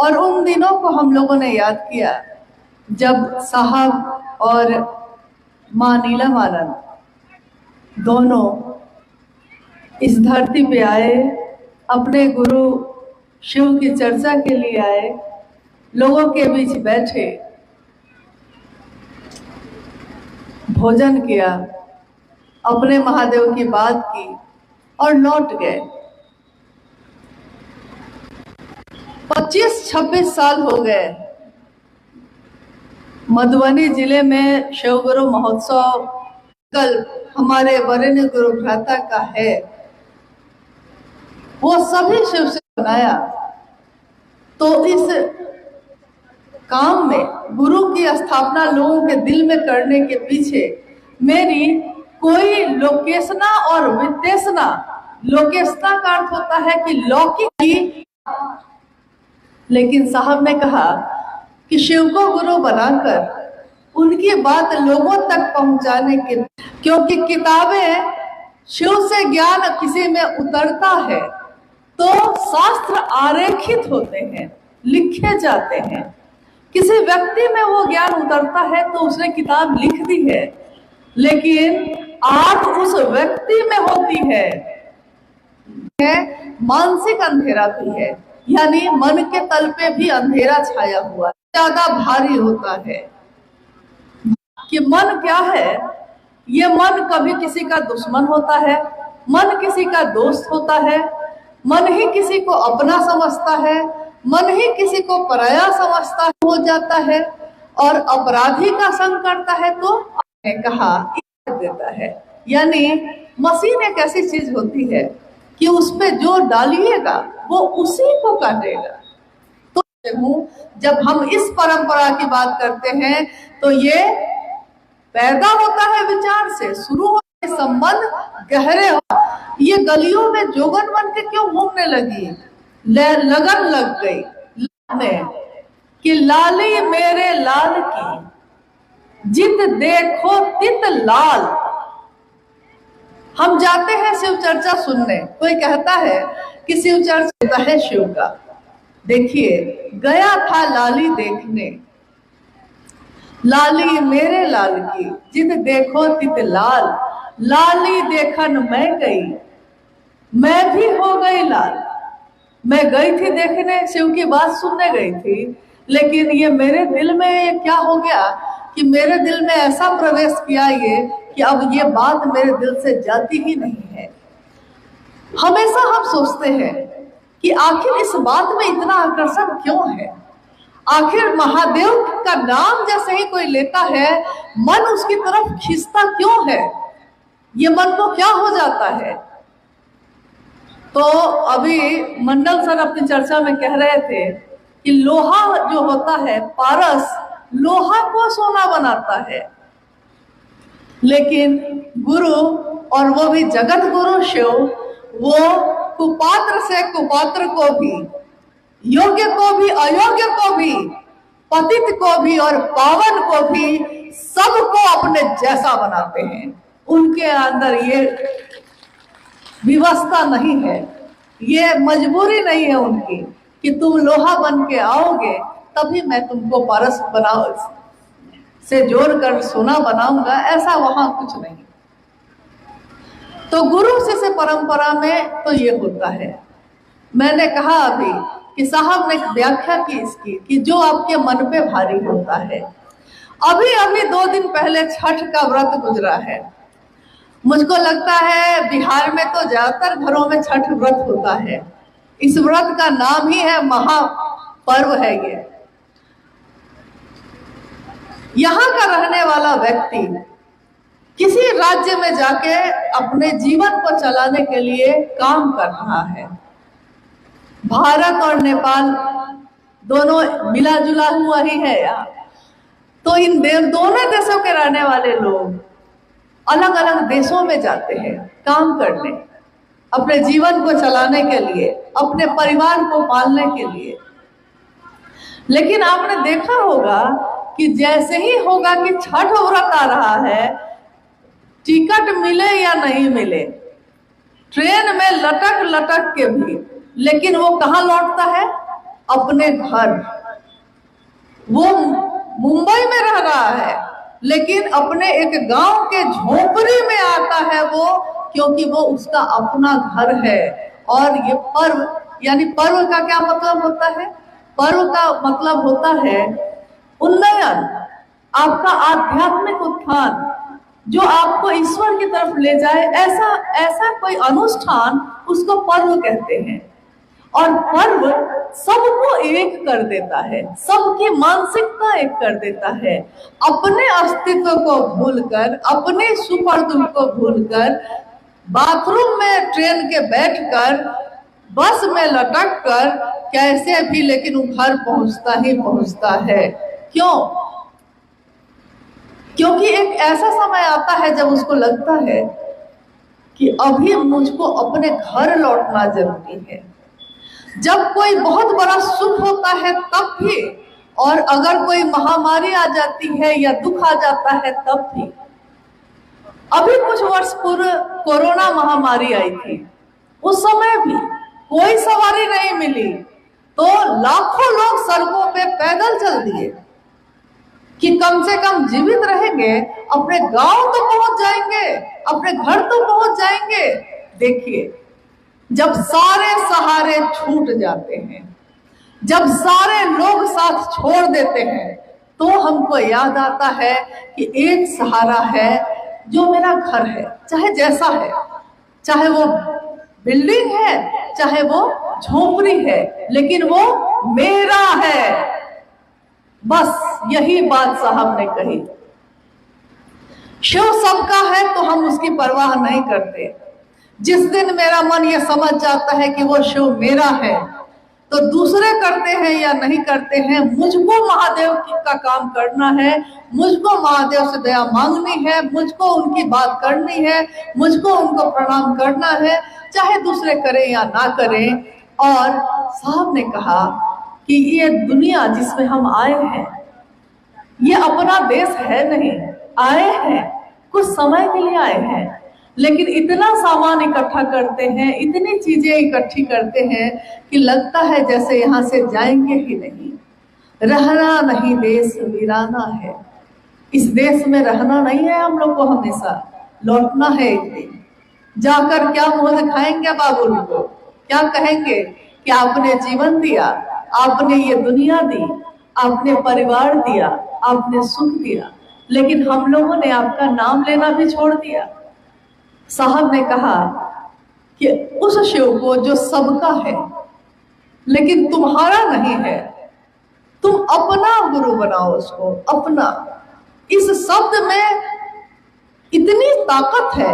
और उन दिनों को हम लोगों ने याद किया जब साहब और माँ नीलम आनंद दोनों इस धरती पे आए, अपने गुरु शिव की चर्चा के लिए आए, लोगों के बीच बैठे, भोजन किया, अपने महादेव की बात की और लौट गए। 25-26 साल हो गए। मधुबनी जिले में शिव गुरु महोत्सव कल हमारे वरेण्य गुरु भ्राता का है, वो सभी शिव से बनाया। तो इस काम में गुरु की स्थापना लोगों के दिल में करने के पीछे मेरी कोई लोकेशना और विदेशना, लोकेशना का अर्थ होता है कि लौकिक ही, लेकिन साहब ने कहा कि शिव को गुरु बनाकर उनकी बात लोगों तक पहुंचाने के, क्योंकि किताबें शिव से ज्ञान किसी में उतरता है तो शास्त्र आरेखित होते हैं, लिखे जाते हैं। किसी व्यक्ति में वो ज्ञान उतरता है तो उसने किताब लिख दी है, लेकिन आग उस व्यक्ति में होती है मानसिक अंधेरा भी है, यानी मन के तल पे भी अंधेरा छाया हुआ है, ज्यादा भारी होता है। कि मन क्या है? ये मन कभी किसी का दुश्मन होता है, मन किसी का दोस्त होता है, मन ही किसी को अपना समझता है, मन ही किसी को पराया समझता हो जाता है, और अपराधी का संग करता है तो कहा देता है। यानी मशीन एक ऐसी चीज होती है कि उस पे जो डालिएगा वो उसी को काटेगा। तो जब हम इस परंपरा की बात करते हैं तो ये पैदा होता है विचार से, शुरू होते संबंध गहरे हो। ये गलियों में जोगन बन के क्यों घूमने लगी? लगन लग गई कि लाली मेरे लाल की जित देखो तित लाल। हम जाते हैं शिव चर्चा सुनने, कोई कहता है कि शिव चर्चा है शिव का। देखिए, गया था लाली देखने, लाली मेरे लाल की जित देखो तित लाल। लाली देखन मैं गई, मैं भी हो गई लाल। मैं गई थी देखने, शिव की बात सुनने गई थी, लेकिन ये मेरे दिल में ये क्या हो गया कि मेरे दिल में ऐसा प्रवेश किया ये कि अब ये बात मेरे दिल से जाती ही नहीं है। हमेशा हम सोचते हैं कि आखिर इस बात में इतना आकर्षण क्यों है? आखिर महादेव का नाम जैसे ही कोई लेता है मन उसकी तरफ खींचता क्यों है? ये मन को क्या हो जाता है? तो अभी मंडल सर अपनी चर्चा में कह रहे थे कि लोहा जो होता है, पारस लोहा को सोना बनाता है, लेकिन गुरु, और वो भी जगत गुरु शिव, वो कुपात्र से कुपात्र को भी, योग्य को भी, अयोग्य को भी, पतित को भी और पावन को भी, सबको अपने जैसा बनाते हैं। उनके अंदर ये व्यवस्था नहीं है, ये मजबूरी नहीं है उनकी कि तुम लोहा बन के आओगे तभी मैं तुमको पारस बनाओ से जोड़कर सोना बनाऊंगा, ऐसा वहां कुछ नहीं। तो गुरु शिष्य परंपरा में तो ये होता है। मैंने कहा अभी कि साहब ने व्याख्या की इसकी कि जो आपके मन पे भारी होता है। अभी अभी 2 दिन पहले छठ का व्रत गुजरा है। मुझको लगता है बिहार में तो ज्यादातर घरों में छठ व्रत होता है। इस व्रत का नाम ही है महापर्व है ये। यहाँ का रहने वाला व्यक्ति किसी राज्य में जाके अपने जीवन को चलाने के लिए काम कर रहा है। भारत और नेपाल दोनों मिला जुला हुआ ही है यहाँ। तो इन दोनों देशों के रहने वाले लोग अलग अलग देशों में जाते हैं काम करने, अपने जीवन को चलाने के लिए, अपने परिवार को पालने के लिए। लेकिन आपने देखा होगा कि जैसे ही होगा कि छठ व्रत आ रहा है, टिकट मिले या नहीं मिले, ट्रेन में लटक लटक के भी, लेकिन वो कहाँ लौटता है? अपने घर। वो मुंबई में रह रहा है लेकिन अपने एक गांव के झोपड़ी में आता है वो, क्योंकि वो उसका अपना घर है। और ये पर्व, यानी पर्व का क्या मतलब होता है? पर्व का मतलब होता है उन्नयन, आपका आध्यात्मिक उत्थान, जो आपको ईश्वर की तरफ ले जाए, ऐसा ऐसा कोई अनुष्ठान, उसको पर्व कहते हैं। और पर्व सबको एक कर देता है, सबकी मानसिकता एक कर देता है। अपने अस्तित्व को भूलकर, अपने सुपर्दुल को भूलकर, बाथरूम में ट्रेन के बैठकर, बस में लटक कर, कैसे भी लेकिन वो घर पहुंचता ही पहुंचता है। क्यों? क्योंकि एक ऐसा समय आता है जब उसको लगता है कि अभी मुझको अपने घर लौटना जरूरी है। जब कोई बहुत बड़ा सुख होता है तब भी, और अगर कोई महामारी आ जाती है या दुख आ जाता है तब भी। अभी कुछ वर्ष पूर्व कोरोना महामारी आई थी, उस समय भी कोई सवारी नहीं मिली तो लाखों लोग सड़कों पे पैदल चल दिए कि कम से कम जीवित रहेंगे, अपने गांव तो पहुंच जाएंगे, अपने घर तो पहुंच जाएंगे। देखिए, जब सारे सहारे छूट जाते हैं, जब सारे लोग साथ छोड़ देते हैं, तो हमको याद आता है कि एक सहारा है जो मेरा घर है, चाहे जैसा है, चाहे वो बिल्डिंग है, चाहे वो झोपड़ी है, लेकिन वो मेरा है। बस यही बात साहब ने कही। शिव सबका है तो हम उसकी परवाह नहीं करते। जिस दिन मेरा मन ये समझ जाता है कि वो शिव मेरा है, तो दूसरे करते हैं या नहीं करते हैं, मुझको महादेव का काम करना है, मुझको महादेव से दया मांगनी है, मुझको उनकी बात करनी है, मुझको उनको प्रणाम करना है, चाहे दूसरे करें या ना करें। और साहब ने कहा कि ये दुनिया जिसमें हम आए हैं, ये अपना देश है नहीं। आए हैं, कुछ समय के लिए आए हैं, लेकिन इतना सामान इकट्ठा करते हैं, इतनी चीजें इकट्ठी करते हैं कि लगता है जैसे यहाँ से जाएंगे ही नहीं। रहना नहीं देश वीराना है। इस देश में रहना नहीं है हम लोग को, हमेशा लौटना है एक दिन। जाकर क्या मुंह दिखाएंगे बाबुल को, क्या कहेंगे कि आपने जीवन दिया, आपने ये दुनिया दी, आपने परिवार दिया, आपने सुख दिया, लेकिन हम लोगों ने आपका नाम लेना भी छोड़ दिया। साहब ने कहा कि उस शिव को जो सबका है लेकिन तुम्हारा नहीं है, तुम अपना गुरु बनाओ उसको, अपना। इस शब्द में इतनी ताकत है,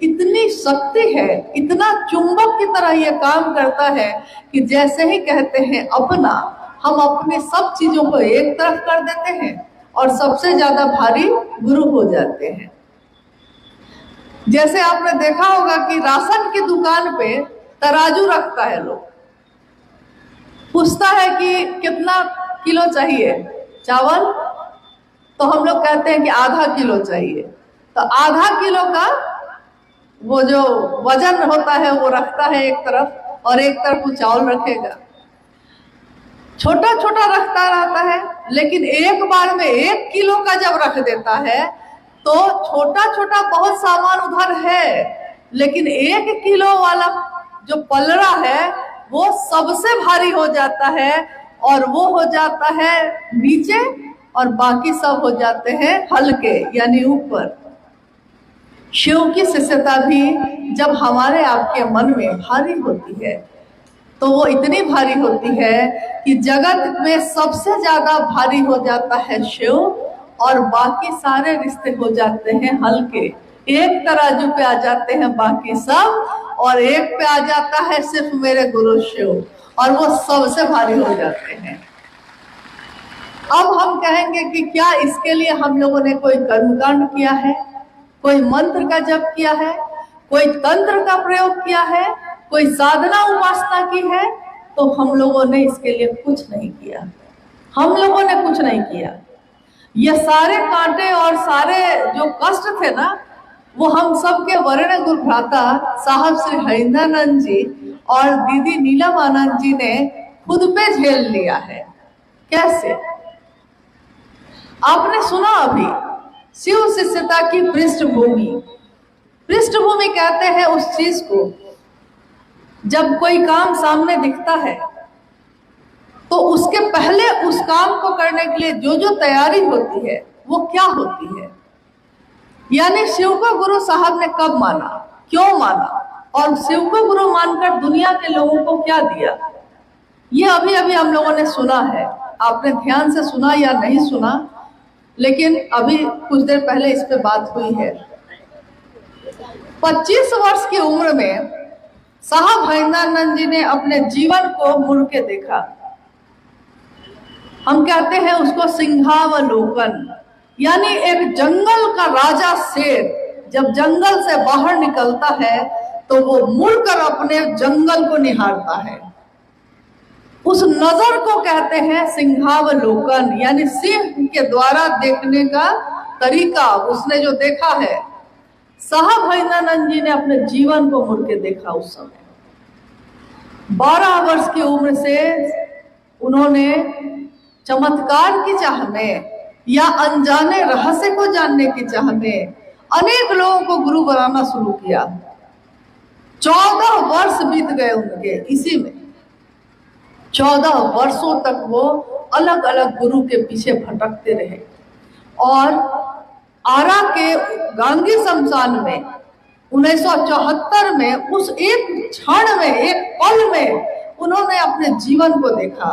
इतनी शक्ति है, इतना चुंबक की तरह यह काम करता है कि जैसे ही कहते हैं अपना, हम अपने सब चीजों को एक तरफ कर देते हैं और सबसे ज्यादा भारी गुरु हो जाते हैं। जैसे आपने देखा होगा कि राशन की दुकान पे तराजू रखता है, लोग पूछता है कि कितना किलो चाहिए चावल, तो हम लोग कहते हैं कि आधा किलो चाहिए। तो आधा किलो का वो जो वजन होता है वो रखता है एक तरफ, और एक तरफ वो चावल रखेगा। छोटा छोटा रखता रहता है, लेकिन एक बार में 1 किलो का जब रख देता है तो छोटा छोटा बहुत सामान उधर है, लेकिन 1 किलो वाला जो पलड़ा है वो सबसे भारी हो जाता है, और वो हो जाता है नीचे, और बाकी सब हो जाते हैं हल्के, यानी ऊपर। शिव की शिष्यता भी जब हमारे आपके मन में भारी होती है, तो वो इतनी भारी होती है कि जगत में सबसे ज्यादा भारी हो जाता है शिव, और बाकी सारे रिश्ते हो जाते हैं हल्के। एक तराजू पे आ जाते हैं बाकी सब, और एक पे आ जाता है सिर्फ मेरे गुरु शिव, और वो सबसे भारी हो जाते हैं। अब हम कहेंगे कि क्या इसके लिए हम लोगों ने कोई कर्मकांड किया है, कोई मंत्र का जप किया है, कोई तंत्र का प्रयोग किया है, कोई साधना उपासना की है? तो हम लोगों ने इसके लिए कुछ नहीं किया, हम लोगों ने कुछ नहीं किया। ये सारे कांटे और सारे जो कष्ट थे ना, वो हम सब के वर्ण गुरु भ्राता साहब श्री हरिंद्रानंद जी और दीदी नीलम आनंद जी ने खुद पे झेल लिया है। कैसे? आपने सुना अभी शिव शिष्यता की पृष्ठभूमि। पृष्ठभूमि कहते हैं उस चीज को, जब कोई काम सामने दिखता है तो उसके पहले उस काम को करने के लिए जो जो तैयारी होती है वो क्या होती है। यानी शिव को गुरु साहब ने कब माना, क्यों माना, और शिव को गुरु मानकर दुनिया के लोगों को क्या दिया, ये अभी अभी हम लोगों ने सुना है। आपने ध्यान से सुना या नहीं सुना, लेकिन अभी कुछ देर पहले इस पे बात हुई है। 25 वर्ष की उम्र में साहब भैरवानंद जी ने अपने जीवन को मुड़ के देखा। हम कहते हैं उसको सिंहावलोकन, यानी एक जंगल का राजा शेर जब जंगल से बाहर निकलता है तो वो मुड़कर अपने जंगल को निहारता है। उस नजर को कहते हैं सिंहावलोकन, यानी सिंह के द्वारा देखने का तरीका। उसने जो देखा है, साहब भैरवानंद जी ने अपने जीवन को मुड़ के देखा। उस समय 12 वर्ष की उम्र से उन्होंने चमत्कार की चाह में या अनजाने रहस्य को जानने की चाह में अनेक लोगों को गुरु बनाना शुरू किया। 14 वर्ष बीत गए उनके इसी में। 14 वर्षों तक वो अलग अलग गुरु के पीछे भटकते रहे और आरा के गांगी शमशान में 1974 में उस एक क्षण में, एक पल में उन्होंने अपने जीवन को देखा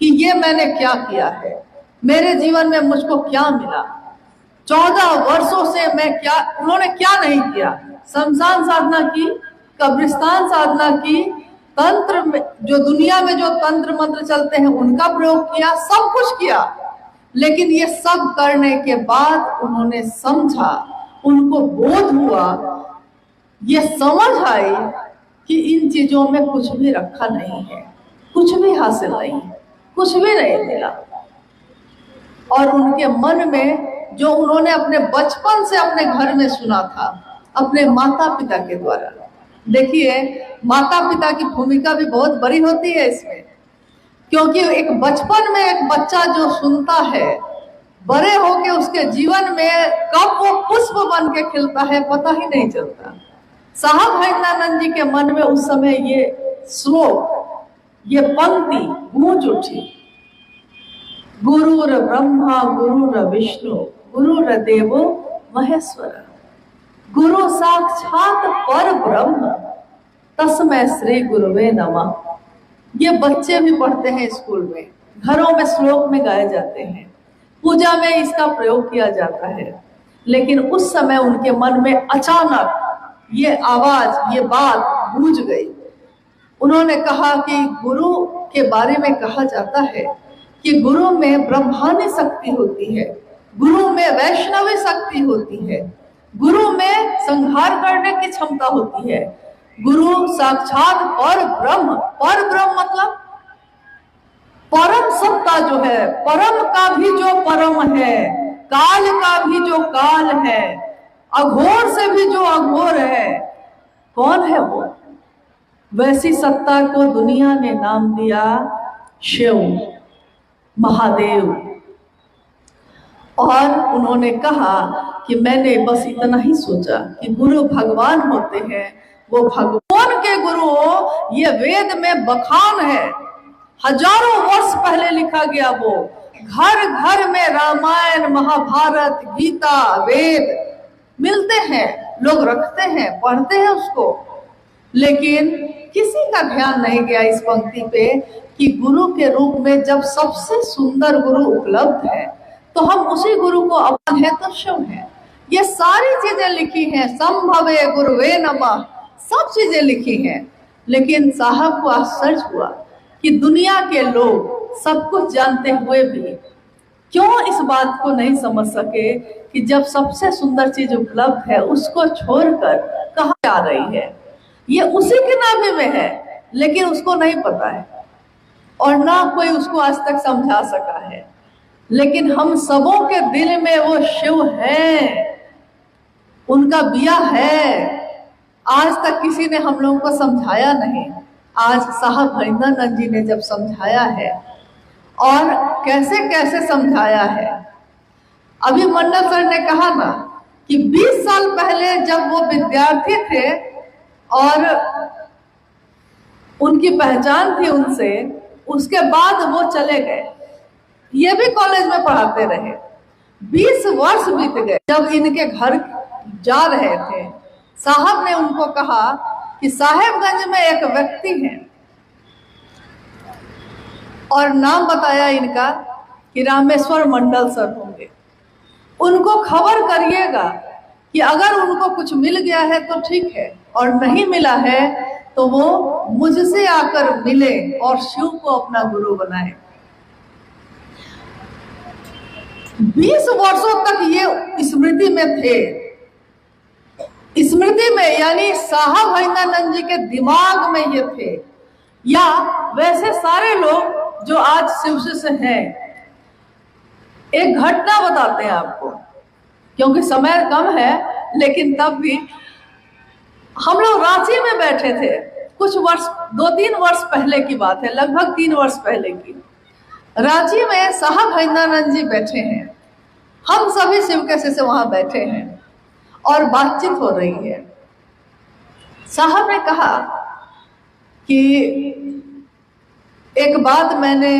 कि ये मैंने क्या किया है, मेरे जीवन में मुझको क्या मिला। 14 वर्षों से मैं क्या, उन्होंने क्या नहीं किया। शमशान साधना की, कब्रिस्तान साधना की, तंत्र में जो दुनिया में जो तंत्र मंत्र चलते हैं उनका प्रयोग किया, सब कुछ किया। लेकिन ये सब करने के बाद उन्होंने समझा, उनको बोध हुआ, ये समझ आई कि इन चीजों में कुछ भी रखा नहीं है, कुछ भी हासिल नहीं, कुछ भी नहीं मिला। और उनके मन में जो उन्होंने अपने बचपन से अपने घर में सुना था, अपने माता पिता के द्वारा। देखिए, माता पिता की भूमिका भी बहुत बड़ी होती है इसमें, क्योंकि एक बचपन में एक बच्चा जो सुनता है, बड़े होके उसके जीवन में कब वो पुष्प बन के खिलता है पता ही नहीं चलता। साहब भैरवानंद जी के मन में उस समय ये श्लोक, ये पंक्ति गूंज उठी, गुरुर ब्रह्मा गुरुर विष्णु गुरुर देवो महेश्वर, गुरु साक्षात पर ब्रह्म तस्मै श्री गुरुवे नमः। ये बच्चे भी पढ़ते हैं स्कूल में, घरों में श्लोक में गाए जाते हैं, पूजा में इसका प्रयोग किया जाता है। लेकिन उस समय उनके मन में अचानक ये आवाज, ये बात गूंज गई। उन्होंने कहा कि गुरु के बारे में कहा जाता है कि गुरु में ब्रह्मांडी शक्ति होती है, गुरु में वैष्णवी शक्ति होती है, गुरु में संहार करने की क्षमता होती है, गुरु साक्षात पर ब्रह्म। पर ब्रह्म मतलब परम सत्ता जो है, परम का भी जो परम है, काल का भी जो काल है, अघोर से भी जो अघोर है। कौन है वो? वैसी सत्ता को दुनिया ने नाम दिया शिव, महादेव। और उन्होंने कहा कि मैंने बस इतना ही सोचा कि गुरु भगवान होते हैं, वो भगवान के गुरु। ये वेद में बखान है, हजारों वर्ष पहले लिखा गया। वो घर घर में रामायण, महाभारत, गीता, वेद मिलते हैं, लोग रखते हैं, पढ़ते हैं उसको। लेकिन किसी का ध्यान नहीं गया इस पंक्ति पे कि गुरु के रूप में जब सबसे सुंदर गुरु उपलब्ध है तो हम उसी गुरु को अपन है तो शिव है। ये सारी चीजें लिखी हैं, संभवे गुरुवे नमः, सब चीजें लिखी हैं। लेकिन साहब को आश्चर्य हुआ कि दुनिया के लोग सब कुछ जानते हुए भी क्यों इस बात को नहीं समझ सके कि जब सबसे सुंदर चीज उपलब्ध है उसको छोड़कर कहाँ जा रही है। ये उसी के नाभि में है, लेकिन उसको नहीं पता है और ना कोई उसको आज तक समझा सका है। लेकिन हम सबों के दिल में वो शिव है, उनका बिया है। आज तक किसी ने हम लोगों को समझाया नहीं। आज साहब हरिंदरानंद जी ने जब समझाया है और कैसे कैसे समझाया है। अभी मंडल सर ने कहा ना कि 20 साल पहले जब वो विद्यार्थी थे और उनकी पहचान थी उनसे, उसके बाद वो चले गए, ये भी कॉलेज में पढ़ाते रहे। 20 वर्ष बीत गए। जब इनके घर जा रहे थे, साहब ने उनको कहा कि साहेबगंज में एक व्यक्ति है, और नाम बताया इनका कि रामेश्वर मंडल सर होंगे, उनको खबर करिएगा कि अगर उनको कुछ मिल गया है तो ठीक है, और नहीं मिला है तो वो मुझसे आकर मिले और शिव को अपना गुरु बनाए। 20 वर्षों तक ये स्मृति में थे। स्मृति में यानी साहब हरिंदरानंद जी के दिमाग में ये थे, या वैसे सारे लोग जो आज शिव से हैं। एक घटना बताते हैं आपको, क्योंकि समय कम है, लेकिन तब भी हम लोग रांची में बैठे थे कुछ वर्ष, 2-3 वर्ष पहले की बात है, लगभग 3 वर्ष पहले की। रांची में साहब हरिंदरानंद जी बैठे हैं, हम सभी शिव के शिष्य वहां बैठे हैं और बातचीत हो रही है। साहब ने कहा कि एक बात मैंने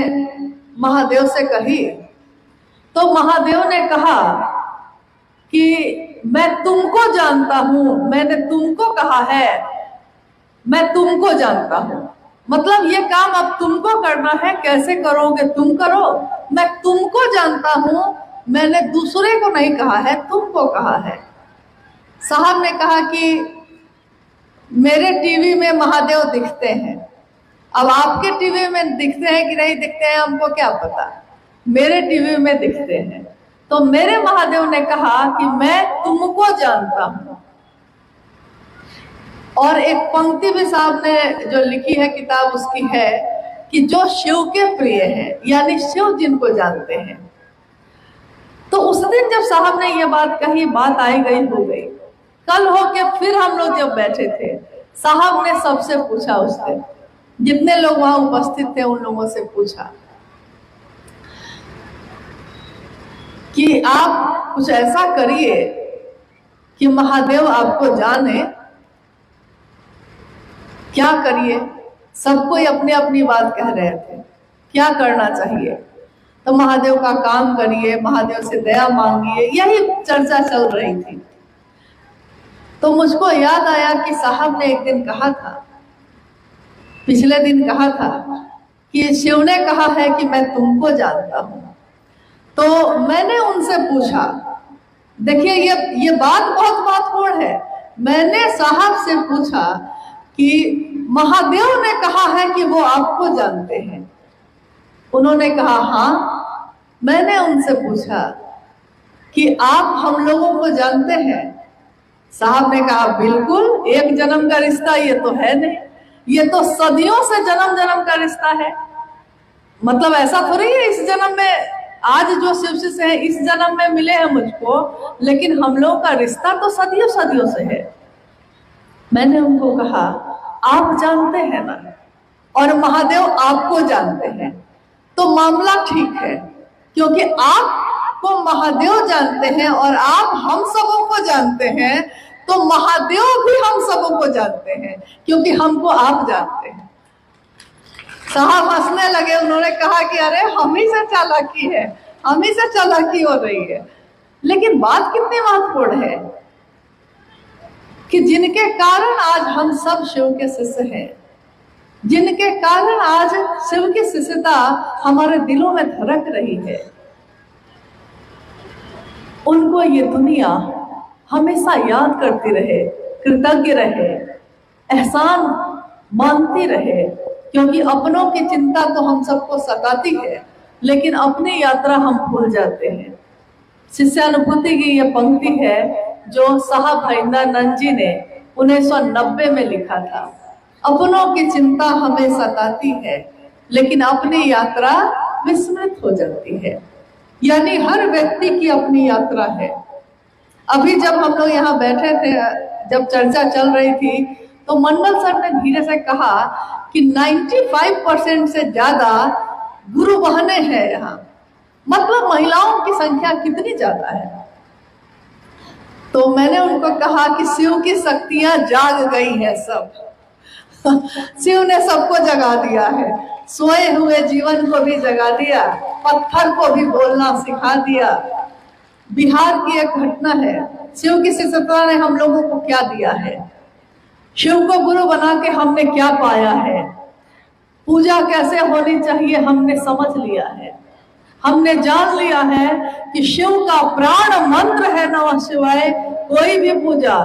महादेव से कही, तो महादेव ने कहा कि मैं तुमको जानता हूं, मैंने तुमको कहा है, मैं तुमको जानता हूं। मतलब ये काम अब तुमको करना है, कैसे करोगे तुम करो, मैं तुमको जानता हूं, मैंने दूसरे को नहीं कहा है, तुमको कहा है। साहब ने कहा कि मेरे टीवी में महादेव दिखते हैं, अब आपके टीवी में दिखते हैं कि नहीं दिखते हैं हमको क्या पता, मेरे टीवी में दिखते हैं। तो मेरे महादेव ने कहा कि मैं तुमको जानता हूं। और एक पंक्ति भी साहब ने जो लिखी है किताब उसकी है कि जो शिव के प्रिय हैं, यानी शिव जिनको जानते हैं। तो उस दिन जब साहब ने ये बात कही, बात आई गई हो गई। कल होके फिर हम लोग जब बैठे थे, साहब ने सबसे पूछा, उस दिन जितने लोग वहां उपस्थित थे उन लोगों से पूछा कि आप कुछ ऐसा करिए कि महादेव आपको जाने, क्या करिए। सब कोई अपनी अपनी बात कह रहे थे, क्या करना चाहिए। तो महादेव का काम करिए, महादेव से दया मांगिए, यही चर्चा चल रही थी। तो मुझको याद आया कि साहब ने एक दिन कहा था, पिछले दिन कहा था कि शिव ने कहा है कि मैं तुमको जानता हूं। तो मैंने उनसे पूछा, देखिए ये बात बहुत महत्वपूर्ण है। मैंने साहब से पूछा कि महादेव ने कहा है कि वो आपको जानते हैं। उन्होंने कहा हाँ। मैंने उनसे पूछा कि आप हम लोगों को जानते हैं। साहब ने कहा बिल्कुल, एक जन्म का रिश्ता ये तो है नहीं, ये तो सदियों से जन्म जन्म का रिश्ता है। मतलब ऐसा थोड़ी है इस जन्म में, आज जो शिव से है इस जन्म में मिले हैं मुझको, लेकिन हम लोगों का रिश्ता तो सदियों सदियों से है। मैंने उनको कहा आप जानते हैं ना, और महादेव आपको जानते हैं, तो मामला ठीक है, क्योंकि आपको महादेव जानते हैं और आप हम सबों को जानते हैं, तो महादेव भी हम सबों को जानते हैं, क्योंकि हमको आप जानते हैं। साहब हंसने लगे। उन्होंने कहा कि अरे हम ही से चालाकी है, हम ही से चालाकी हो रही है। लेकिन बात कितनी महत्वपूर्ण है कि जिनके कारण आज हम सब शिव के शिष्य हैं, जिनके कारण आज शिव की शिष्यता हमारे दिलों में धड़क रही है, उनको ये दुनिया हमेशा याद करती रहे, कृतज्ञ रहे, एहसान मानती रहे। क्योंकि अपनों की चिंता तो हम सबको सताती है, लेकिन अपनी यात्रा हम भूल जाते हैं। शिष्यानुभूति की ये पंक्ति है जो साहब हरिंदरानंद जी ने 1990 में लिखा था। अपनों की चिंता हमें सताती है, लेकिन अपनी यात्रा विस्मृत हो जाती है। यानी हर व्यक्ति की अपनी यात्रा है। अभी जब हम लोग यहाँ बैठे थे, जब चर्चा चल रही थी, तो मंडल सर ने धीरे से कहा कि 95% से ज्यादा गुरु बहनें हैं यहाँ, मतलब महिलाओं की संख्या कितनी ज्यादा है। तो मैंने उनको कहा कि शिव की शक्तियां जाग गई है सब। शिव ने सबको जगा दिया है, सोए हुए जीवन को भी जगा दिया, पत्थर को भी बोलना सिखा दिया। बिहार की एक घटना है, शिव की शिष्यता ने हम लोगों को क्या दिया है, शिव को गुरु बना के हमने क्या पाया है, पूजा कैसे होनी चाहिए हमने समझ लिया है। हमने जान लिया है कि शिव का प्राण मंत्र है नमः शिवाय। कोई भी पूजा,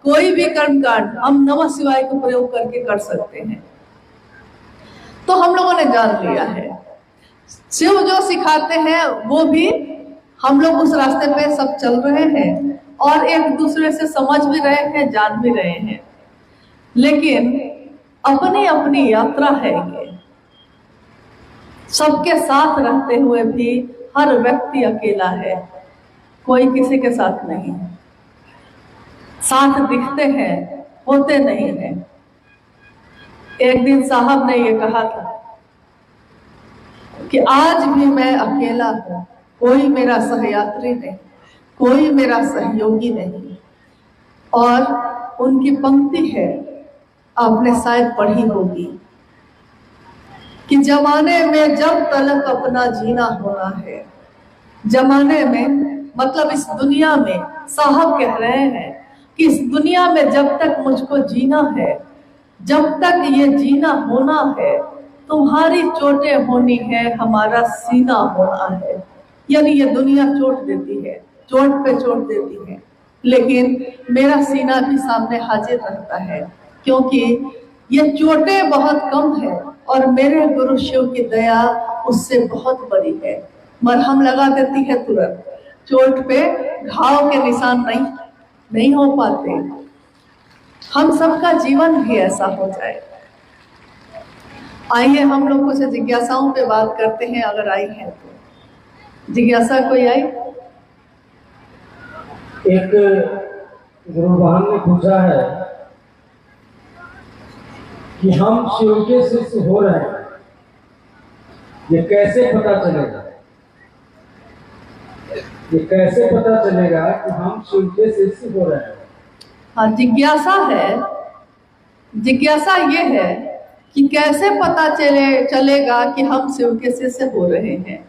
कोई भी कर्मकांड हम नमः शिवाय का प्रयोग करके कर सकते हैं। तो हम लोगों ने जान लिया है, शिव जो सिखाते हैं वो भी हम लोग उस रास्ते पे सब चल रहे हैं और एक दूसरे से समझ भी रहे हैं, जान भी रहे हैं। लेकिन अपनी अपनी यात्रा है ये, सबके साथ रहते हुए भी हर व्यक्ति अकेला है, कोई किसी के साथ नहीं। साथ दिखते हैं, होते नहीं हैं। एक दिन साहब ने ये कहा था कि आज भी मैं अकेला हूं, कोई मेरा सहयात्री नहीं, कोई मेरा सहयोगी नहीं। और उनकी पंक्ति है, आपने शायद पढ़ी होगी कि जमाने में जब तलक अपना जीना होना है। जमाने में मतलब इस दुनिया में, साहब कह रहे हैं कि इस दुनिया में जब तक मुझको जीना है, जब तक ये जीना होना है, तुम्हारी चोटें होनी है, हमारा सीना होना है। यानी ये दुनिया चोट देती है, चोट पे चोट देती है, लेकिन मेरा सीना भी सामने हाजिर रहता है, क्योंकि ये चोटें बहुत कम है और मेरे गुरु शिव की दया उससे बहुत बड़ी है। मरहम लगा देती है तुरंत, चोट पे घाव के निशान नहीं हो पाते। हम सबका जीवन भी ऐसा हो जाए। आइए हम लोग कुछ जिज्ञासाओं पे बात करते हैं, अगर आई है तो। जिज्ञासा कोई आई? एक गुरु बहन ने पूछा है कि हम शिव के शिष्य हो रहे हैं, ये कैसे पता चलेगा? ये कैसे पता चलेगा कि हम शिव के शिष्य हो रहे हैं? हाँ, जिज्ञासा है। जिज्ञासा ये है कि कैसे पता चलेगा कि हम शिव के शिष्य हो रहे हैं।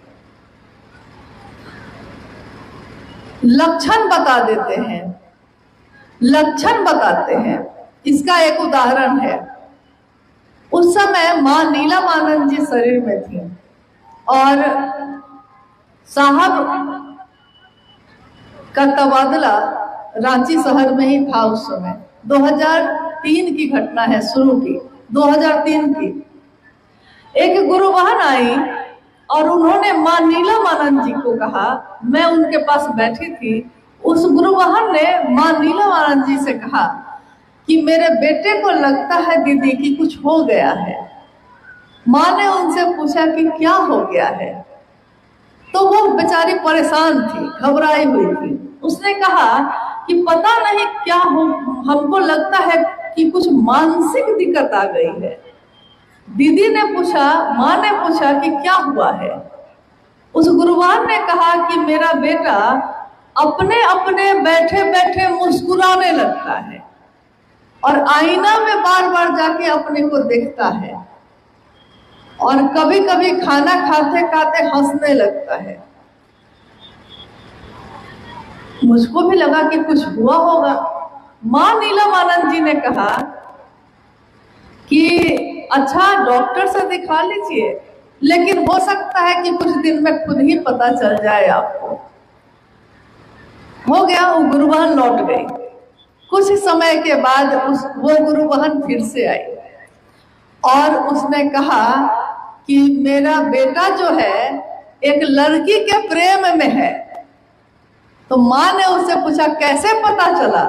लक्षण बता देते हैं, लक्षण बताते हैं। इसका एक उदाहरण है, उस समय मां नीलमानंद जी शरीर में थी और साहब का तबादला रांची शहर में ही था। उस समय 2003 की घटना है, शुरू की 2003 की। एक गुरु बहन आई और उन्होंने मां नीलमानंद जी को कहा, मैं उनके पास बैठी थी, उस गुरु बहन ने मां नीलमानंद जी से कहा कि मेरे बेटे को लगता है दीदी कि कुछ हो गया है। मां ने उनसे पूछा कि क्या हो गया है, तो वो बेचारी परेशान थी, घबराई हुई थी। उसने कहा कि पता नहीं क्या हो, हमको लगता है कि कुछ मानसिक दिक्कत आ गई है। दीदी ने पूछा, मां ने पूछा कि क्या हुआ है। उस गुरुवान ने कहा कि मेरा बेटा अपने अपने बैठे बैठे मुस्कुराने लगता है और आईना में बार बार जाके अपने को देखता है और कभी कभी खाना खाते खाते हंसने लगता है। मुझको भी लगा कि कुछ हुआ होगा। मां नीलमानंद जी ने कहा कि अच्छा डॉक्टर से दिखा लीजिए, लेकिन हो सकता है कि कुछ दिन में खुद ही पता चल जाए आपको। हो गया, वो गुरु बहन लौट गई। कुछ समय के बाद वो गुरु बहन फिर से आई और उसने कहा कि मेरा बेटा जो है एक लड़की के प्रेम में है। तो मां ने उससे पूछा कैसे पता चला?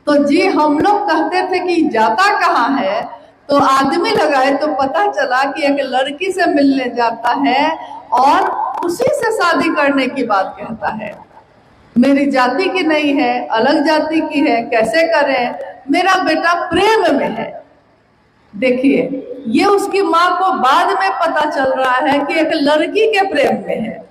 तो जी हम लोग कहते थे कि जाता कहाँ है, तो आदमी लगाए तो पता चला कि एक लड़की से मिलने जाता है और उसी से शादी करने की बात कहता है। मेरी जाति की नहीं है, अलग जाति की है, कैसे करें? मेरा बेटा प्रेम में है। देखिए, ये उसकी माँ को बाद में पता चल रहा है कि एक लड़की के प्रेम में है,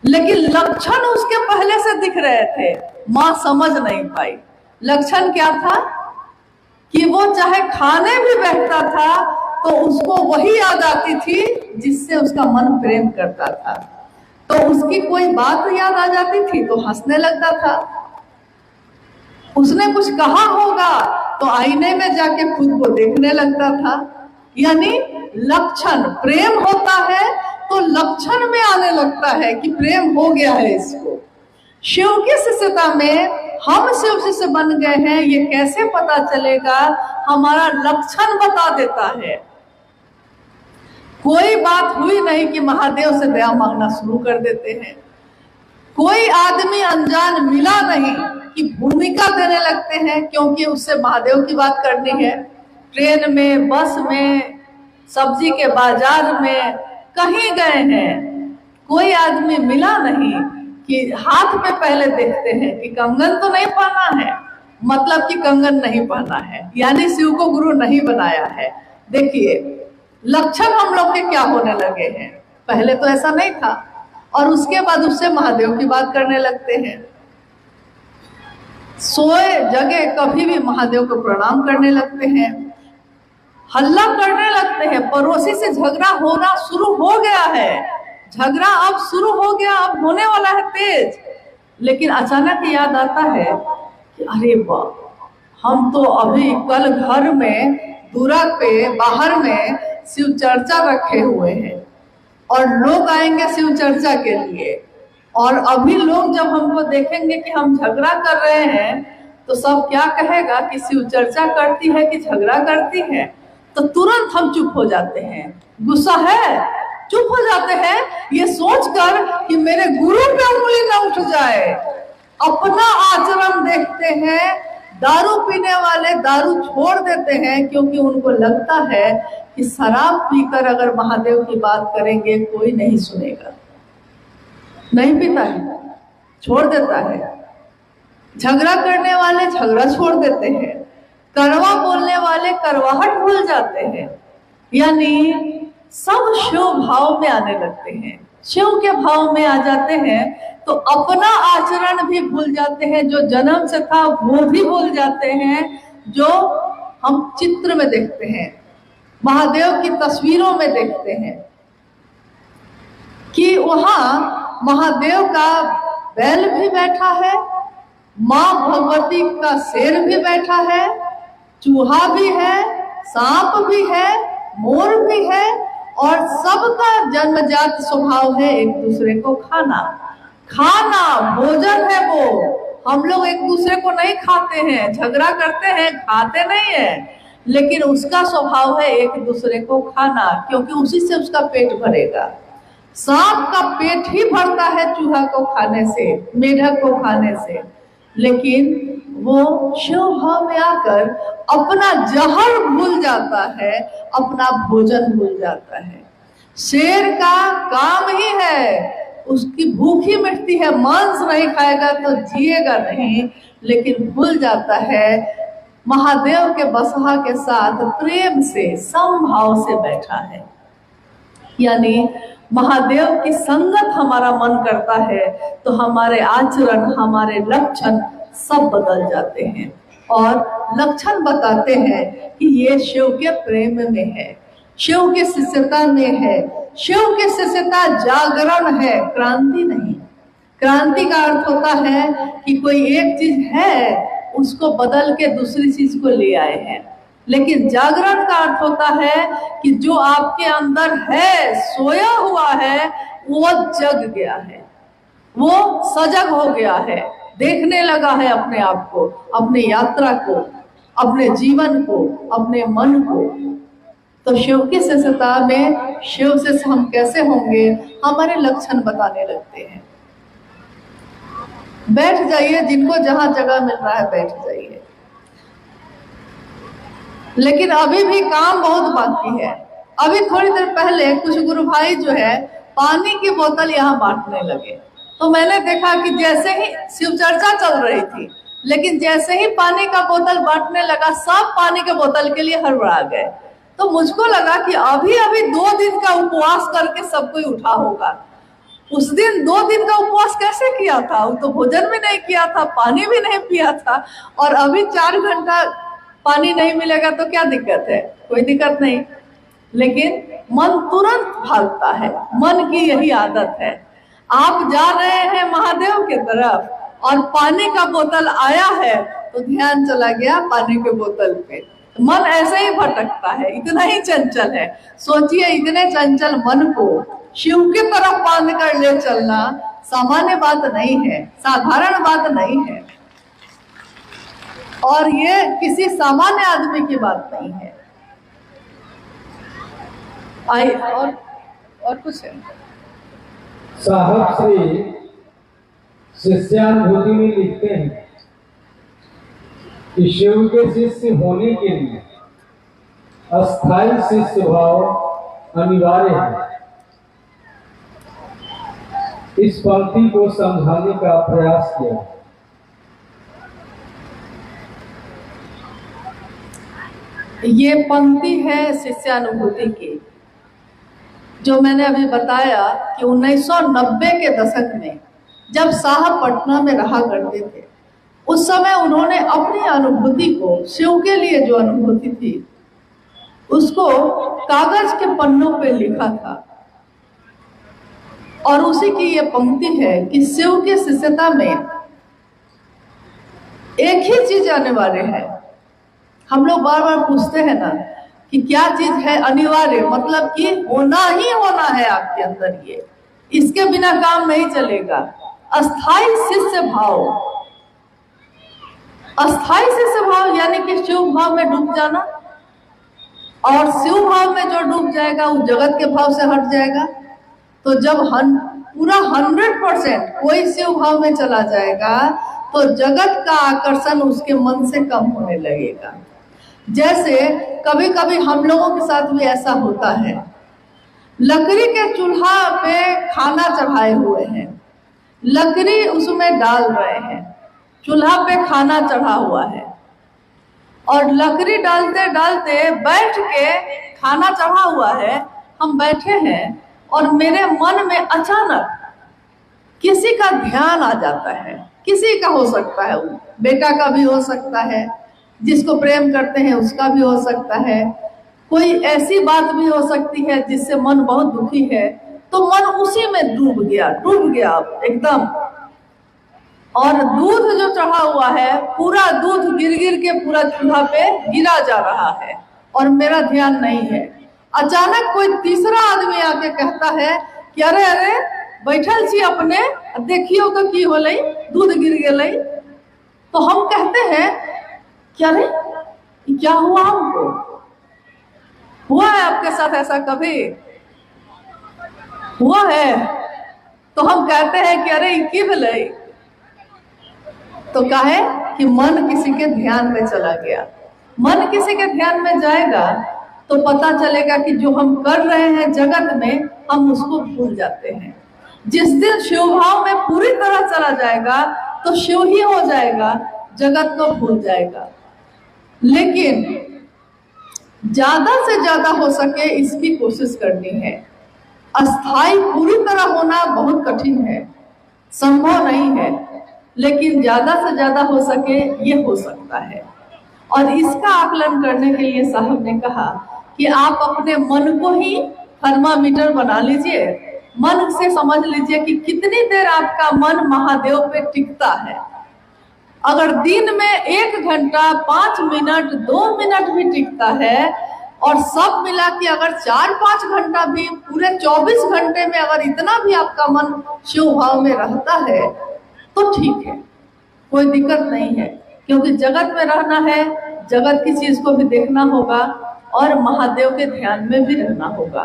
लेकिन लक्षण उसके पहले से दिख रहे थे, माँ समझ नहीं पाई। लक्षण क्या था कि वो चाहे खाने भी बैठता था तो उसको वही याद आती थी जिससे उसका मन प्रेम करता था। तो उसकी कोई बात याद आ जाती थी तो हंसने लगता था। उसने कुछ कहा होगा तो आईने में जाके खुद को देखने लगता था। यानी लक्षण, प्रेम होता है तो लक्षण में आने लगता है कि प्रेम हो गया है इसको। शिव की शिष्यता में हम शिव शिष्य बन गए हैं, ये कैसे पता चलेगा? हमारा लक्षण बता देता है। कोई बात हुई नहीं कि महादेव से दया मांगना शुरू कर देते हैं। कोई आदमी अनजान मिला नहीं कि भूमिका देने लगते हैं, क्योंकि उससे महादेव की बात करनी है। ट्रेन में, बस में, सब्जी के बाजार में, कहीं गए हैं, कोई आदमी मिला नहीं कि हाथ पे पहले देखते हैं कि कंगन तो नहीं पहना है, मतलब कि कंगन नहीं पहना है, यानी शिव को गुरु नहीं बनाया है। देखिए, लक्षण हम लोग के क्या होने लगे हैं। पहले तो ऐसा नहीं था, और उसके बाद उससे महादेव की बात करने लगते हैं। सोए जगह कभी भी महादेव को प्रणाम करने लगते हैं, हल्ला करने लगते हैं। पड़ोसी से झगड़ा होना शुरू हो गया है, झगड़ा अब शुरू हो गया, अब होने वाला है तेज। लेकिन अचानक याद आता है कि अरे वाह, हम तो अभी कल घर में दूरा पे बाहर में शिव चर्चा रखे हुए हैं और लोग आएंगे शिव चर्चा के लिए, और अभी लोग जब हमको देखेंगे कि हम झगड़ा कर रहे हैं तो सब क्या कहेगा कि शिव चर्चा करती है कि झगड़ा करती है। तो तुरंत हम चुप हो जाते हैं। गुस्सा है, चुप हो जाते हैं, ये सोचकर कि मेरे गुरु पे उंगली न उठ जाए। अपना आचरण देखते हैं। दारू पीने वाले दारू छोड़ देते हैं क्योंकि उनको लगता है कि शराब पीकर अगर महादेव की बात करेंगे कोई नहीं सुनेगा। नहीं पीता है, छोड़ देता है। झगड़ा करने वाले झगड़ा छोड़ देते हैं, कड़वा बोलने वाले कड़वाहट भूल जाते हैं। यानी सब शिव भाव में आने लगते हैं, शिव के भाव में आ जाते हैं तो अपना आचरण भी भूल जाते हैं, जो जन्म से था वो भी भूल जाते हैं। जो हम चित्र में देखते हैं, महादेव की तस्वीरों में देखते हैं कि वहां महादेव का बैल भी बैठा है, माँ भगवती का शेर भी बैठा है, चूहा भी है, सांप भी है, मोर भी है, और सबका जन्मजात स्वभाव है एक दूसरे को खाना। खाना भोजन है वो। हम लोग एक दूसरे को नहीं खाते हैं, झगड़ा करते हैं, खाते नहीं है, लेकिन उसका स्वभाव है एक दूसरे को खाना, क्योंकि उसी से उसका पेट भरेगा। सांप का पेट ही भरता है चूहा को खाने से, मेढक को खाने से, लेकिन वो शिव भाव में आकर अपना जहर भूल जाता है, अपना भोजन भूल जाता है। शेर का काम ही है, उसकी भूख ही मिटती है, मांस नहीं खाएगा तो जिएगा नहीं, लेकिन भूल जाता है महादेव के बसहा के साथ प्रेम से, समभाव से बैठा है। यानी महादेव की संगत हमारा मन करता है तो हमारे आचरण, हमारे लक्षण सब बदल जाते हैं, और लक्षण बताते हैं कि ये शिव के प्रेम में है, शिव के शिष्यता में है। शिव की शिष्यता जागरण है, क्रांति नहीं। क्रांति का अर्थ होता है कि कोई एक चीज है उसको बदल के दूसरी चीज को ले आए हैं, लेकिन जागरण का अर्थ होता है कि जो आपके अंदर है, सोया हुआ है, वो जग गया है, वो सजग हो गया है, देखने लगा है अपने आप को, अपनी यात्रा को, अपने जीवन को, अपने मन को। तो शिव की शिष्यता में शिव से हम कैसे होंगे, हमारे लक्षण बताने लगते हैं। बैठ जाइए, जिनको जहां जगह मिल रहा है बैठ जाइए, लेकिन अभी भी काम बहुत बाकी है। अभी थोड़ी देर पहले कुछ गुरु भाई जो है पानी की बोतल यहाँ बांटने लगे, तो मैंने देखा कि जैसे ही शिव चर्चा चल रही थी लेकिन जैसे ही पानी का बोतल बांटने लगा, सब पानी के बोतल के लिए हड़बड़ा गए। तो मुझको लगा कि अभी अभी 2 दिन का उपवास करके सब कोई उठा होगा। उस दिन 2 दिन का उपवास कैसे किया था? वो तो भोजन भी नहीं किया था, पानी भी नहीं पिया था, और अभी 4 घंटा पानी नहीं मिलेगा तो क्या दिक्कत है? कोई दिक्कत नहीं। लेकिन मन तुरंत भागता है, मन की यही आदत है। आप जा रहे हैं महादेव की तरफ और पानी का बोतल आया है तो ध्यान चला गया पानी के बोतल पे। मन ऐसे ही भटकता है, इतना ही चंचल है। सोचिए, इतने चंचल मन को शिव की तरफ बांध कर ले चलना सामान्य बात नहीं है, साधारण बात नहीं है, और ये किसी सामान्य आदमी की बात नहीं है। आई और कुछ है? साहब श्री शिष्यानुभूति में लिखते हैं कि शिव के शिष्य होने के लिए अस्थाई शिष्य भाव अनिवार्य है। इस पंक्ति को समझाने का प्रयास किया। ये पंक्ति है शिष्यानुभूति की, जो मैंने अभी बताया कि 1990 के दशक में जब साहब पटना में रहा करते थे, उस समय उन्होंने अपनी अनुभूति को, शिव के लिए जो अनुभूति थी, उसको कागज के पन्नों पे लिखा था। और उसी की ये पंक्ति है कि शिव की शिष्यता में एक ही चीज अनिवार्य है। हम लोग बार बार पूछते हैं ना कि क्या चीज है अनिवार्य, मतलब कि होना ही होना है आपके अंदर, ये इसके बिना काम नहीं चलेगा। अस्थाई शिष्य भाव, अस्थाई शिष्य भाव यानी कि शिव भाव में डूब जाना, और शिव भाव में जो डूब जाएगा वो जगत के भाव से हट जाएगा। तो जब पूरा 100% कोई शिव भाव में चला जाएगा तो जगत का आकर्षण उसके मन से कम होने लगेगा। जैसे कभी कभी हम लोगों के साथ भी ऐसा होता है, लकड़ी के चूल्हा पे खाना चढ़ाए हुए हैं, लकड़ी उसमें डाल रहे हैं, चूल्हा पे खाना चढ़ा हुआ है, और लकड़ी डालते डालते बैठ के, खाना चढ़ा हुआ है, हम बैठे हैं और मेरे मन में अचानक किसी का ध्यान आ जाता है। किसी का हो सकता है, वो बेटा का भी हो सकता है, जिसको प्रेम करते हैं उसका भी हो सकता है, कोई ऐसी बात भी हो सकती है जिससे मन बहुत दुखी है, तो मन उसी में डूब गया एकदम। और दूध जो चढ़ा हुआ है, पूरा दूध गिर गिर के पूरा चूल्हा पे गिरा जा रहा है और मेरा ध्यान नहीं है। अचानक कोई तीसरा आदमी आके कहता है कि अरे अरे बैठल छी अपने, देखियो तो की होले, दूध गिर गए। तो हम कहते हैं कि अरे क्या हुआ, हमको हुआ है? आपके साथ ऐसा कभी हुआ है? तो हम कहते हैं कि अरे की भले, तो कहे कि मन किसी के ध्यान में चला गया। मन किसी के ध्यान में जाएगा तो पता चलेगा कि जो हम कर रहे हैं जगत में, हम उसको भूल जाते हैं। जिस दिन शिव भाव में पूरी तरह चला जाएगा तो शिव ही हो जाएगा, जगत को भूल जाएगा। लेकिन ज्यादा से ज्यादा हो सके इसकी कोशिश करनी है। अस्थाई पूरी तरह होना बहुत कठिन है, संभव नहीं है, लेकिन ज्यादा से ज्यादा हो सके ये हो सकता है। और इसका आकलन करने के लिए साहब ने कहा कि आप अपने मन को ही थर्मामीटर बना लीजिए। मन से समझ लीजिए कि कितनी देर आपका मन महादेव पे टिकता है। अगर दिन में 1 घंटा, 5 मिनट, 2 मिनट भी टिकता है, और सब मिला के अगर 4-5 घंटा भी, पूरे 24 घंटे में अगर इतना भी आपका मन शिव भाव में रहता है तो ठीक है, कोई दिक्कत नहीं है। क्योंकि जगत में रहना है, जगत की चीज को भी देखना होगा और महादेव के ध्यान में भी रहना होगा।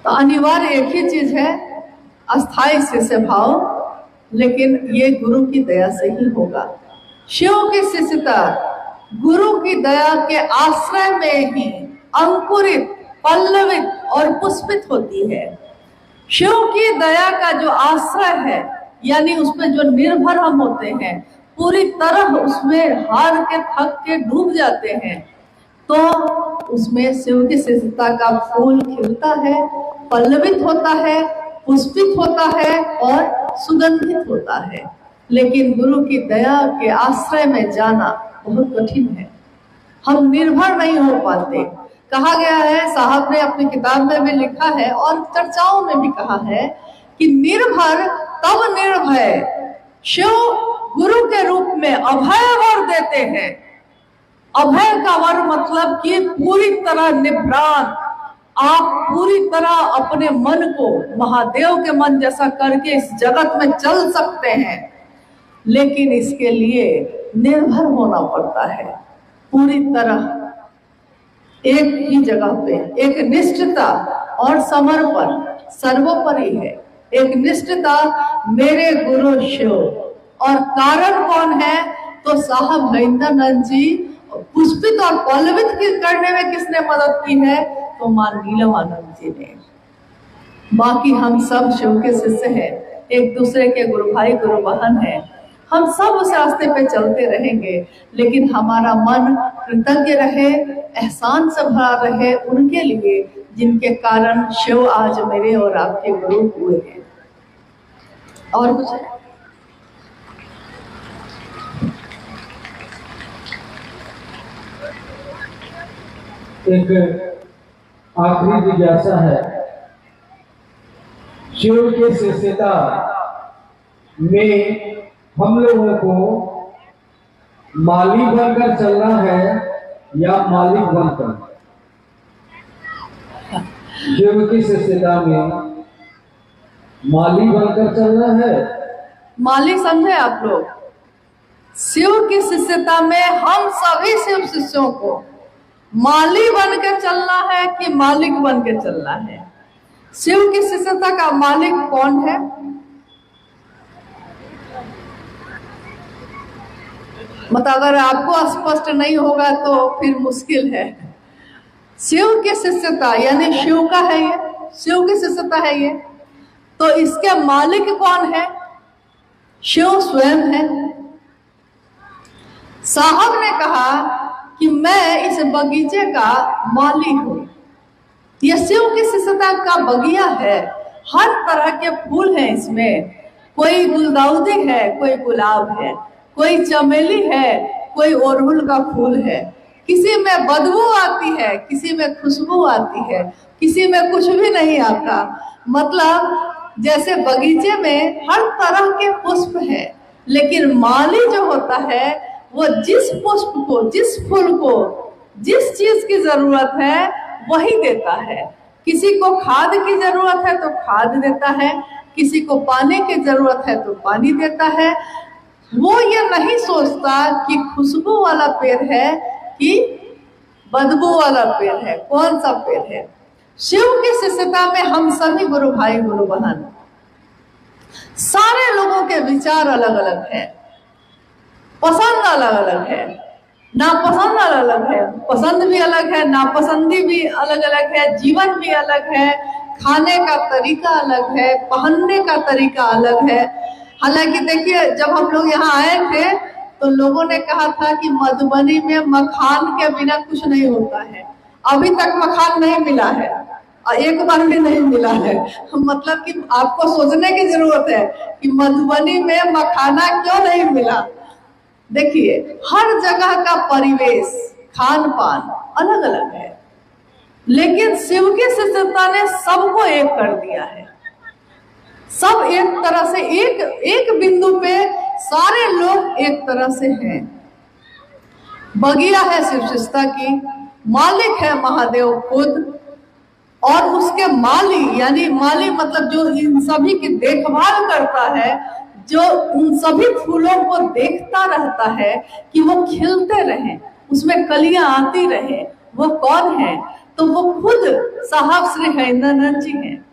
तो अनिवार्य एक ही चीज है, अस्थाई शिष्य भाव, लेकिन ये गुरु की दया से ही होगा। शिव की शिष्यता गुरु की दया के आश्रय में ही अंकुरित, पल्लवित और पुष्पित होती है। शिव की दया का जो आश्रय है, यानी उस पर जो निर्भर हम होते हैं, पूरी तरह उसमें हार के थक के डूब जाते हैं, तो उसमें शिव की शिष्टता का फूल खिलता है, पल्लवित होता है, पुष्पित होता है और सुगंधित होता है। लेकिन गुरु की दया के आश्रय में जाना बहुत कठिन है, हम निर्भर नहीं हो पाते। कहा गया है, साहब ने अपनी किताब में भी लिखा है और चर्चाओं में भी कहा है कि निर्भर तब निर्भय, शिव गुरु के रूप में अभय वर देते हैं। अभय का वर मतलब कि पूरी तरह निभ्रांत, आप पूरी तरह अपने मन को महादेव के मन जैसा करके इस जगत में चल सकते हैं, लेकिन इसके लिए निर्भर होना पड़ता है पूरी तरह एक ही जगह पे। एक निष्ठता और समर्पण सर्वोपरि है। एक निष्ठता मेरे गुरु शिव, और कारण कौन है? तो साहब महेंद्रनाथ जी पुष्पित और पल्लवित करने में किसने मदद की है? तो मां नीलमानंद जी ने। बाकी हम सब शिव के शिष्य हैं, एक दूसरे के गुरु भाई गुरु बहन हैं। हम सब उस रास्ते पे चलते रहेंगे, लेकिन हमारा मन कृतज्ञ रहे, एहसान से भरा रहे उनके लिए जिनके कारण शिव आज मेरे और आपके गुरु हुए हैं। और कुछ है? एक आखिरी जिज्ञासा है, शिव की शिष्यता में हम लोगों को माली बनकर चलना है या मालिक बनकर? शिव की शिष्यता में माली बनकर चलना है? माली समझे आप लोग? शिव की शिष्यता में हम सभी शिव शिष्यों को माली बन के चलना है कि मालिक बन के चलना है? शिव की शिष्यता का मालिक कौन है? मतलब अगर आपको स्पष्ट नहीं होगा तो फिर मुश्किल है। शिव की शिष्यता यानी शिव का है ये, शिव की शिष्यता है ये, तो इसके मालिक कौन है? शिव स्वयं है। साहब ने कहा कि मैं इस बगीचे का माली हूं। यह शिव की शिष्यता का बगिया है, हर तरह के फूल हैं इसमें। कोई गुलदाउदी है, कोई गुलाब है, कोई चमेली है, कोई अड़हुल का फूल है। किसी में बदबू आती है, किसी में खुशबू आती है, किसी में कुछ भी नहीं आता। मतलब जैसे बगीचे में हर तरह के पुष्प है, लेकिन माली जो होता है वो जिस पुष्प को, जिस फूल को, जिस चीज की जरूरत है वही देता है। किसी को खाद की जरूरत है तो खाद देता है, किसी को पानी की जरूरत है तो पानी देता है। वो ये नहीं सोचता कि खुशबू वाला पेड़ है कि बदबू वाला पेड़ है, कौन सा पेड़ है। शिव की शिष्यता में हम सभी गुरु भाई गुरु बहन, सारे लोगों के विचार अलग अलग है, पसंद अलग अलग है, नापसंद अलग अलग है। पसंद भी अलग है, नापसंदी भी अलग अलग है, जीवन भी अलग है, खाने का तरीका अलग है, पहनने का तरीका अलग है। हालांकि देखिए, जब हम लोग यहाँ आए थे तो लोगों ने कहा था कि मधुबनी में मखान के बिना कुछ नहीं होता है। अभी तक मखान नहीं मिला है, एक बार भी नहीं मिला है। मतलब कि आपको सोचने की जरूरत है कि मधुबनी में मखाना क्यों नहीं मिला। देखिए, हर जगह का परिवेश, खान पान अलग अलग है, लेकिन शिव की शिष्यता ने सबको एक कर दिया है। सब एक तरह से, एक बिंदु पे सारे लोग एक तरह से हैं। बगिया है शिव शिष्यता की, मालिक है महादेव खुद, और उसके माली यानी माली मतलब जो इन सभी की देखभाल करता है, जो उन सभी फूलों को देखता रहता है कि वो खिलते रहें, उसमें कलियां आती रहें, वो कौन है? तो वो खुद साहब श्री महेंद्रनाथ जी हैं।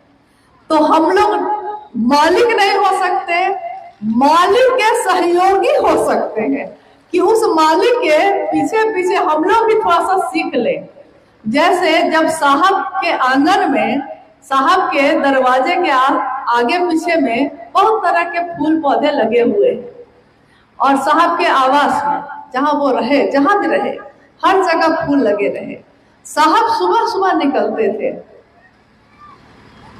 तो हम लोग मालिक नहीं हो सकते, मालिक के सहयोगी हो सकते हैं कि उस मालिक के पीछे पीछे हम लोग भी थोड़ा सा सीख लें। जैसे जब साहब के आंगन में, साहब के दरवाजे के आगे पीछे में बहुत तरह के फूल पौधे लगे हुए हैं, और साहब के आवास में जहां वो रहे, जहां भी रहे, हर जगह फूल लगे रहे। साहब सुबह सुबह निकलते थे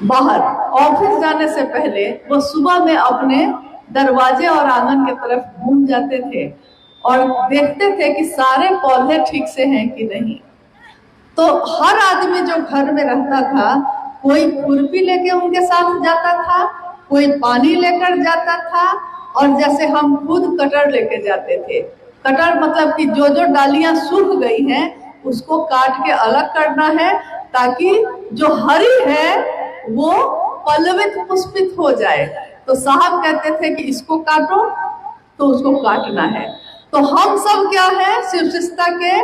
बाहर, ऑफिस जाने से पहले वो सुबह में अपने दरवाजे और आंगन की तरफ घूम जाते थे और देखते थे कि सारे पौधे ठीक से हैं कि नहीं। तो हर आदमी जो घर में रहता था, कोई खुरपी लेके उनके साथ जाता था, कोई पानी लेकर जाता था, और जैसे हम खुद कटर लेके जाते थे। कटर मतलब कि जो जो डालियां सूख गई हैं उसको काट के अलग करना है, ताकि जो हरी है वो पल्लवित पुष्पित हो जाए। तो साहब कहते थे कि इसको काटो, तो उसको काटना है। तो हम सब क्या है, शिवशिष्टा के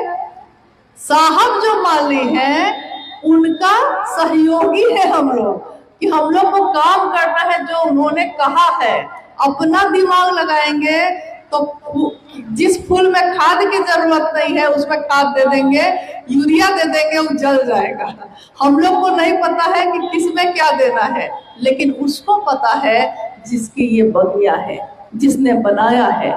साहब जो माली हैं उनका सहयोगी है हम लोग, कि हम लोग को काम करना है जो उन्होंने कहा है। अपना दिमाग लगाएंगे तो जिस फूल में खाद की जरूरत नहीं है उसमें खाद दे देंगे, यूरिया दे देंगे, वो जल जाएगा। हम लोग को नहीं पता है कि किसमें क्या देना है, लेकिन उसको पता है जिसकी ये बगिया है, जिसने बनाया है।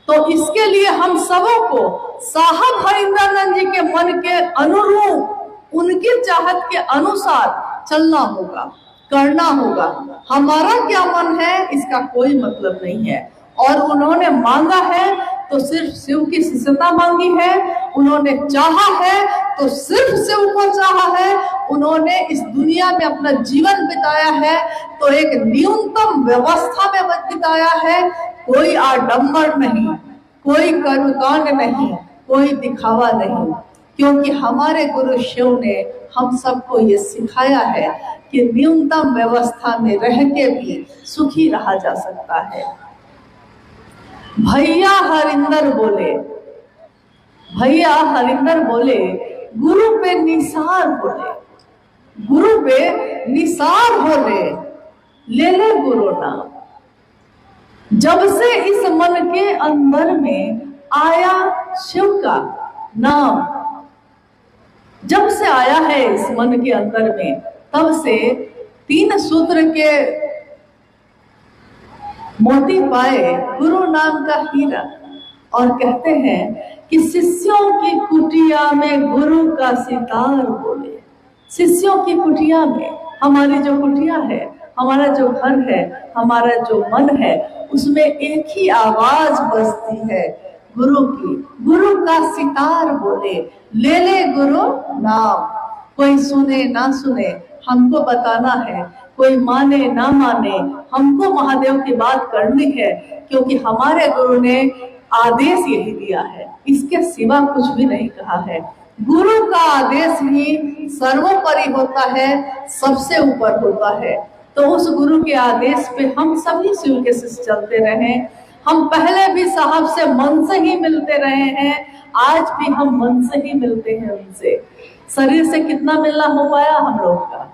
तो इसके लिए हम सबों को साहब हरिंद्रानंद जी के मन के अनुरूप, उनकी चाहत के अनुसार चलना होगा, करना होगा। हमारा क्या मन है इसका कोई मतलब नहीं है। और उन्होंने मांगा है तो सिर्फ शिव की शिष्यता मांगी है, उन्होंने चाहा है तो सिर्फ शिव को चाहा है। उन्होंने इस दुनिया में अपना जीवन बिताया है तो एक न्यूनतम व्यवस्था में बिताया है, कोई आडंबर नहीं, कोई कर्मकांड नहीं, कोई दिखावा नहीं। क्योंकि हमारे गुरु शिव ने हम सबको ये सिखाया है कि न्यूनतम व्यवस्था में रह के भी सुखी रहा जा सकता है। भैया हरिंदर बोले, भैया हरिंदर बोले, गुरु पे निसार बोले, गुरु पे निसार बोले, ले ले गुरु नाम। जब से इस मन के अंदर में आया शिव का नाम, जब से आया है इस मन के अंदर में, तब से 3 सूत्र के मोती पाए गुरु नाम का हीरा। और कहते हैं कि शिष्यों की कुटिया में गुरु का सितार बोले। शिष्यों की कुटिया में, हमारी जो कुटिया है, हमारा जो घर है, हमारा जो मन है, उसमें एक ही आवाज बजती है गुरु की। गुरु का सितार बोले, ले ले गुरु नाम। कोई सुने ना सुने, हमको बताना है, कोई माने ना माने, हमको महादेव की बात करनी है, क्योंकि हमारे गुरु ने आदेश यही दिया है, इसके सिवा कुछ भी नहीं कहा है। गुरु का आदेश ही सर्वोपरि होता है, सबसे ऊपर होता है। तो उस गुरु के आदेश पे हम सभी शिव के शिष्य चलते रहे। हम पहले भी साहब से मन से ही मिलते रहे हैं, आज भी हम मन से ही मिलते हैं उनसे। शरीर से कितना मिलना हो पाया हम लोग का,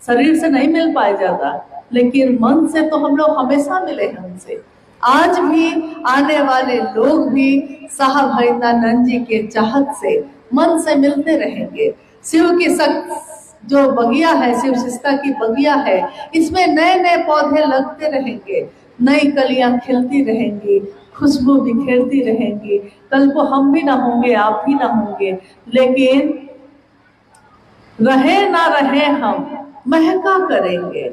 शरीर से नहीं मिल पाया जाता, लेकिन मन से तो हम लोग हमेशा मिले हैं उनसे। आज भी आने वाले लोग भी साहब हरिंद्रानंद जी के चाहत से मन से मिलते रहेंगे। शिव की जो बगिया है, शिव शिष्टा की बगिया है, इसमें नए नए पौधे लगते रहेंगे, नई कलियां खिलती रहेंगी, खुशबू बिखेरती रहेंगी। कल को हम भी ना होंगे, आप भी ना होंगे, लेकिन रहे ना रहे हम महका करेंगे।